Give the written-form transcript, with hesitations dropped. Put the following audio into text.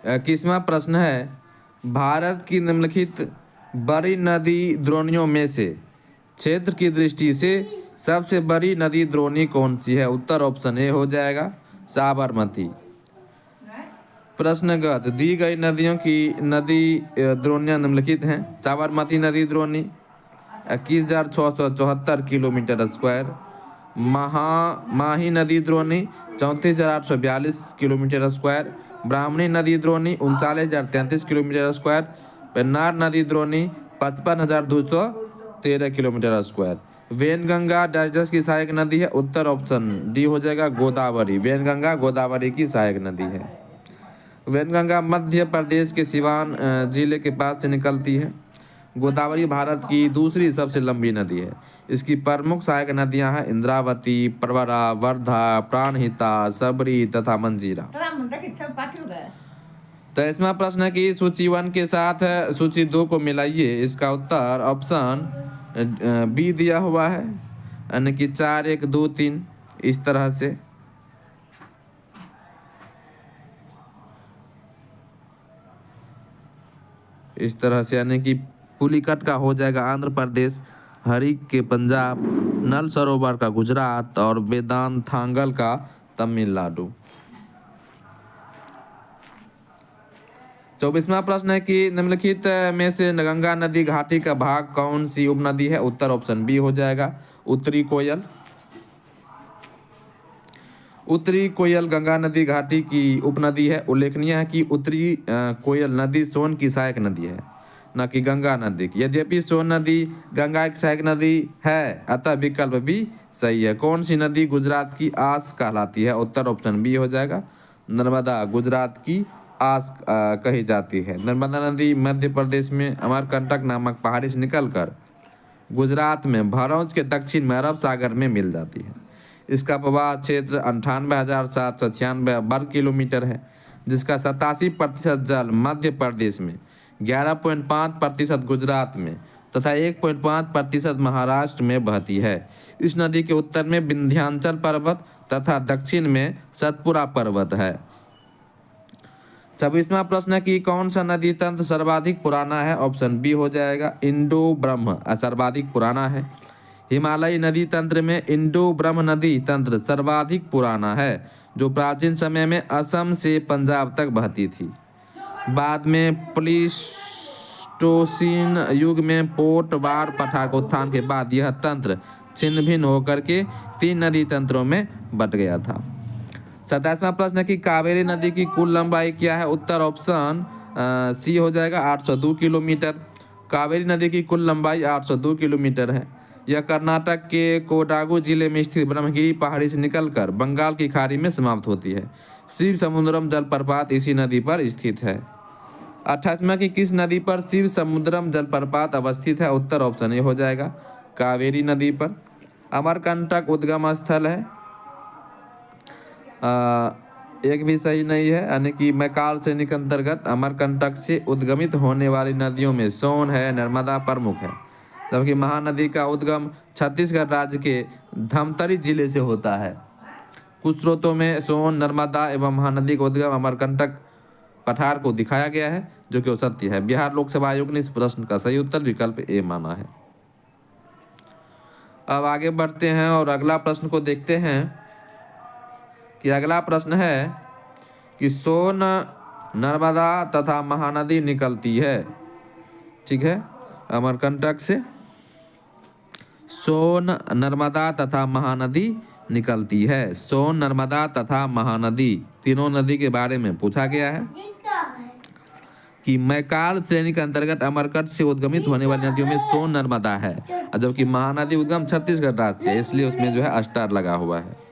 21वां प्रश्न है, भारत की निम्नलिखित बड़ी नदी द्रोणियों में से क्षेत्र की दृष्टि से सबसे बड़ी नदी द्रोणी कौन सी है? उत्तर ऑप्शन ए हो जाएगा साबरमती। प्रश्नगत दी गई नदियों की नदी द्रोणियां निम्नलिखित हैं। साबरमती नदी द्रोणी 21,674 किलोमीटर स्क्वायर। माही नदी द्रोणी 34,842 किलोमीटर स्क्वायर। ब्राह्मणी नदी द्रोणी 39,033 किलोमीटर स्क्वायर। पेन्नार नदी द्रोणी 55,213 किलोमीटर स्क्वायर। वैनगंगा डैश की सहायक नदी है। उत्तर ऑप्शन डी हो जाएगा गोदावरी। वैनगंगा गोदावरी की सहायक नदी है। वैनगंगा मध्य प्रदेश के सिवान जिले के पास से निकलती है। गोदावरी भारत की दूसरी सबसे लंबी नदी है। इसकी प्रमुख सहायक नदियां हैं इंद्रावती, प्रवरा, वर्धा, प्राणहिता, सबरी तथा मंजीरा। तो इसमें प्रश्न है कि सूची 1 के साथ सूची 2 को मिलाइए। इसका उत्तर ऑप्शन बी दिया हुआ है, यानी कि 4, 1, 2, 3 इस तरह से। यानी कि पुलिकट का हो जाएगा आंध्र प्रदेश, हरिक के पंजाब, नल सरोवर का गुजरात और वेदांथांगल का तमिलनाडु। 24वां प्रश्न है कि निम्नलिखित में से गंगा नदी घाटी का भाग कौन सी उपनदी है? उत्तर ऑप्शन बी हो जाएगा उत्तरी कोयल। उत्तरी कोयल गंगा नदी घाटी की उपनदी है। उल्लेखनीय है कि उत्तरी कोयल नदी सोन की सहायक नदी है, न कि गंगा नदी की। यद्यपि सोन नदी गंगा की सहायक नदी है, अतः विकल्प भी सही है। कौन सी नदी गुजरात की आस कहलाती है? उत्तर ऑप्शन बी हो जाएगा नर्मदा गुजरात की आस कही जाती है। नर्मदा नदी मध्य प्रदेश में अमरकंटक नामक पहाड़ी से निकलकर गुजरात में भरौज के दक्षिण में अरब सागर में मिल जाती है। इसका प्रवाह क्षेत्र 98,796 वर्ग किलोमीटर है, जिसका 87% जल मध्य प्रदेश में, 11.5% गुजरात में तथा 1.5% महाराष्ट्र में बहती है। इस नदी के उत्तर में विंध्याचल पर्वत तथा दक्षिण में सतपुरा पर्वत है। 26वां प्रश्न है कि कौन सा नदी तंत्र सर्वाधिक पुराना है? ऑप्शन बी हो जाएगा इंडो ब्रह्म सर्वाधिक पुराना है। हिमालयी नदी तंत्र में इंडो ब्रह्म नदी तंत्र सर्वाधिक पुराना है, जो प्राचीन समय में असम से पंजाब तक बहती थी। बाद में प्लीस्टोसीन युग में पोट वार पठार उत्थान के बाद यह तंत्र छिन्न भिन्न होकर के 3 नदी तंत्रों में बट गया था। 27वां प्रश्न है कि कावेरी नदी की कुल लंबाई क्या है? उत्तर ऑप्शन सी हो जाएगा 802 किलोमीटर। कावेरी नदी की कुल लंबाई 802 किलोमीटर है। यह कर्नाटक के कोडागु जिले में स्थित ब्रह्मगिरी पहाड़ी से निकलकर बंगाल की खाड़ी में समाप्त होती है। शिव समुद्रम जलप्रपात इसी नदी पर स्थित है। 28वां की किस नदी पर शिव समुद्रम जलप्रपात अवस्थित है? उत्तर ऑप्शन ए हो जाएगा कावेरी नदी पर। अमरकंटक उद्गम स्थल है, एक भी सही नहीं है, यानी कि मैकाल श्रेणी के अंतर्गत अमरकंटक से उद्गमित होने वाली नदियों में सोन है, नर्मदा प्रमुख है, जबकि महानदी का उद्गम छत्तीसगढ़ राज्य के धमतरी जिले से होता है। कुछ स्रोतों में सोन, नर्मदा एवं महानदी का उद्गम अमरकंटक पठार को दिखाया गया है, जो कि सत्य है। बिहार लोकसभा आयोग ने इस प्रश्न का सही उत्तर विकल्प ए माना है। अब आगे बढ़ते हैं और अगला प्रश्न को देखते हैं कि अगला प्रश्न है कि सोन, नर्मदा तथा महानदी निकलती है, ठीक है, अमरकंटक से सोन, नर्मदा तथा महानदी निकलती है। सोन, नर्मदा तथा महानदी तीनों नदी के बारे में पूछा गया है कि मैकाल श्रेणी के अंतर्गत अमरकंटक से उद्गमित होने वाली नदियों में सोन, नर्मदा है, जबकि महानदी उद्गम छत्तीसगढ़ राज्य से, इसलिए उसमें जो है स्टार लगा हुआ है।